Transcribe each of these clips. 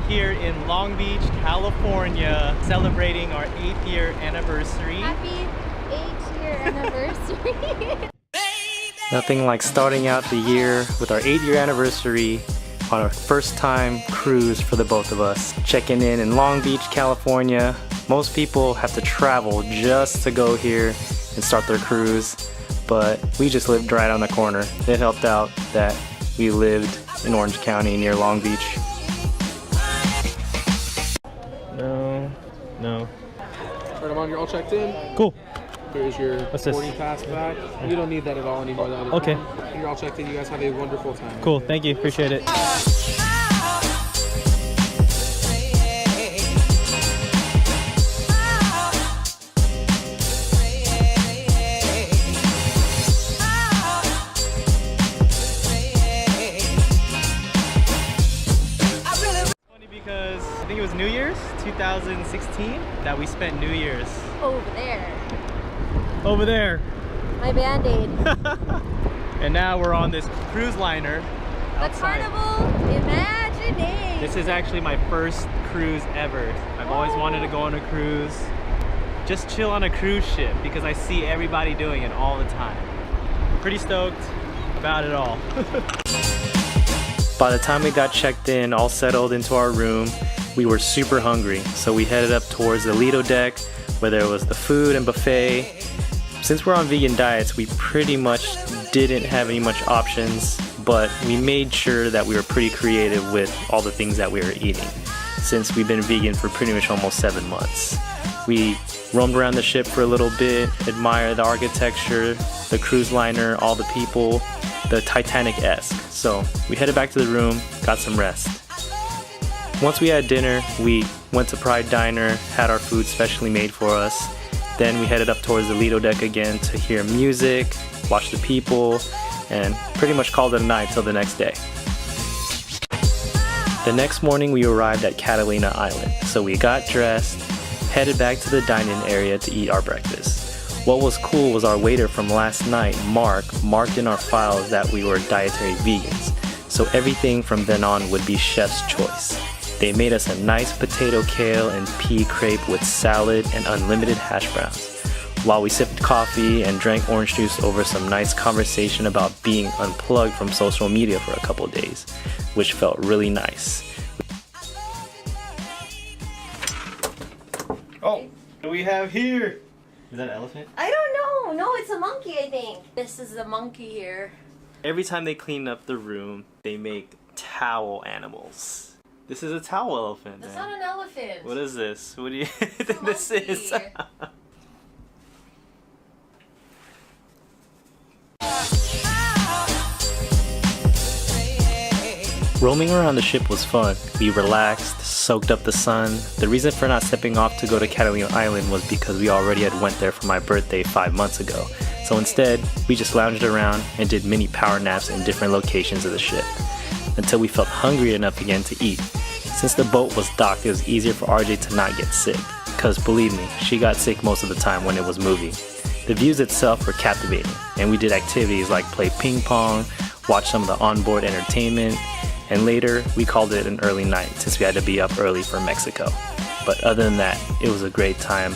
here in Long Beach, California, celebrating our 8th year anniversary. Happy 8th year anniversary. Nothing like starting out the year with our 8th year anniversary on our first time cruise for the both of us. Checking in Long Beach, California. Most people have to travel just to go here and start their cruise, but we just lived right on the corner. It helped out that we lived in Orange County near Long Beach. No. Right, I'm on, you're all checked in. Cool. Here's your boarding pass back. You don't need that at all anymore. Okay. You're all checked in. You guys have a wonderful time. Cool, thank you, appreciate it. Because I think it was New Year's 2016 that we spent New Year's over there. My band-aid. And now we're on this cruise liner outside. The Carnival Imagination. This is actually my first cruise ever. I've always wanted to go on a cruise, just chill on a cruise ship, because I see everybody doing it all the time. Pretty stoked about it all. By the time we got checked in, all settled into our room, we were super hungry. So we headed up towards the Lido deck where there was the food and buffet. Since we're on vegan diets, we pretty much didn't have any much options, but we made sure that we were pretty creative with all the things that we were eating, since we've been vegan for pretty much almost 7 months. We roamed around the ship for a little bit, admired the architecture, the cruise liner, all the people, the Titanic-esque. So we headed back to the room, got some rest. Once we had dinner, we went to Pride Diner, had our food specially made for us. Then we headed up towards the Lido deck again to hear music, watch the people, and pretty much called it a night till the next day. The next morning we arrived at Catalina Island, so we got dressed, headed back to the dine-in area to eat our breakfast. What was cool was our waiter from last night, Mark, marked in our files that we were dietary vegans, so everything from then on would be chef's choice. They made us a nice potato, kale, and pea crepe with salad and unlimited hash browns, while we sipped coffee and drank orange juice over some nice conversation about being unplugged from social media for a couple days, which felt really nice. Oh, what do we have here? Is that an elephant? I don't know. No, it's a monkey, I think. This is the monkey here. Every time they clean up the room, they make towel animals. This is a towel elephant. That's not an elephant. What is this? What do you think this is? Roaming around the ship was fun. We relaxed, soaked up the sun. The reason for not stepping off to go to Catalina Island was because we already had went there for my birthday 5 months ago. So instead, we just lounged around and did mini power naps in different locations of the ship, until we felt hungry enough again to eat. Since the boat was docked, it was easier for RJ to not get sick, because believe me, she got sick most of the time when it was moving. The views itself were captivating, and we did activities like play ping pong, watch some of the onboard entertainment, and later we called it an early night since we had to be up early for Mexico. But other than that, it was a great time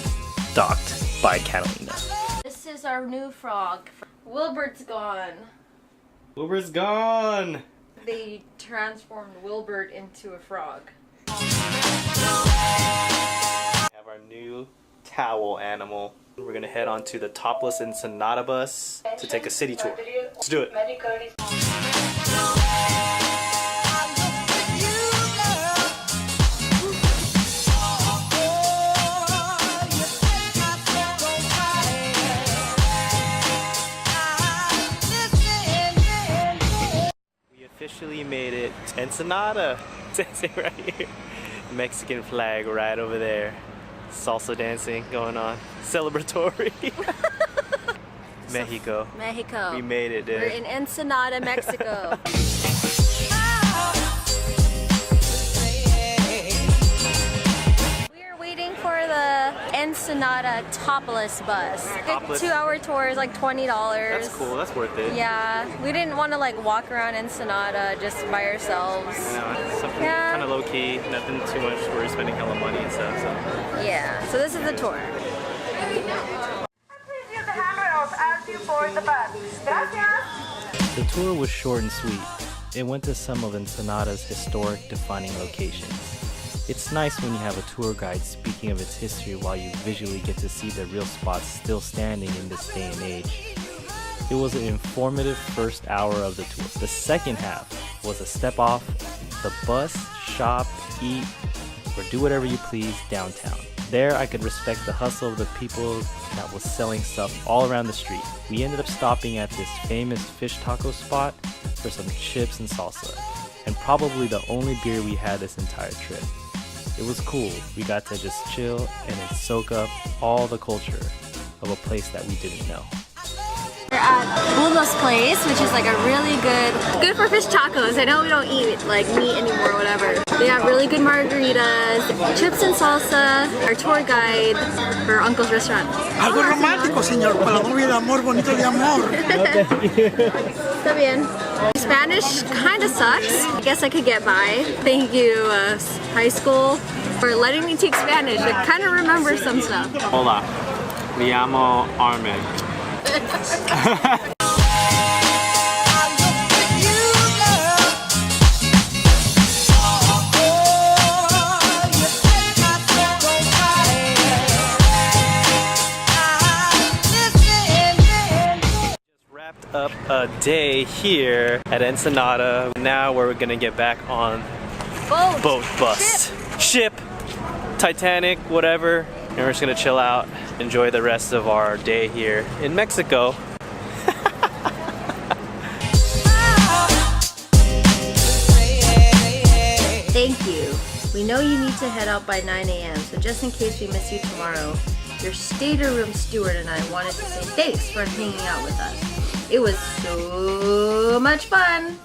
docked by Catalina. This is our new frog. Wilbert's gone. Wilbur's gone! They transformed Wilbert into a frog. We have our new towel animal. We're gonna head on to the Topless Ensenada Bus to take a city tour. Let's do it. Officially made it to Ensenada. It says it right here. Mexican flag right over there. Salsa dancing going on. Celebratory. Mexico. Mexico. We made it, dude. We're in Ensenada, Mexico. We are waiting for the Ensenada Ensenada Topless Bus. Topless? 2-hour tour is like $20. That's cool. That's worth it. Yeah, we didn't want to like walk around Ensenada just by ourselves. Something Yeah. kind of low key. Nothing too much where you're spending hella money and stuff. So. Yeah, so this is the tour. Please use the handrails as you board the bus. Gracias. The tour was short and sweet. It went to some of Ensenada's historic defining locations. It's nice when you have a tour guide speaking of its history while you visually get to see the real spots still standing in this day and age. It was an informative first hour of the tour. The second half was a step off the bus, shop, eat, or do whatever you please downtown. There I could respect the hustle of the people that was selling stuff all around the street. We ended up stopping at this famous fish taco spot for some chips and salsa, and probably the only beer we had this entire trip. It was cool. We got to just chill and then soak up all the culture of a place that we didn't know. We're at Bulo's place, which is like a really good for fish tacos. I know we don't eat like meat anymore or whatever. They have really good margaritas, chips and salsa. Our tour guide for Uncle's restaurant. Algo romántico, señor, para la novia de amor, bonito de amor. Está bien. Spanish kind of sucks. I guess I could get by. Thank you, high school, for letting me take Spanish. I kind of remember some stuff. Hola, me llamo Armin. Wrapped up a day here at Ensenada. Now we're gonna get back on boat bus. Ship, Titanic, whatever. And we're just gonna chill out, enjoy the rest of our day here in Mexico. Thank you. We know you need to head out by 9 a.m., so just in case we miss you tomorrow, your stateroom steward and I wanted to say thanks for hanging out with us. It was so much fun!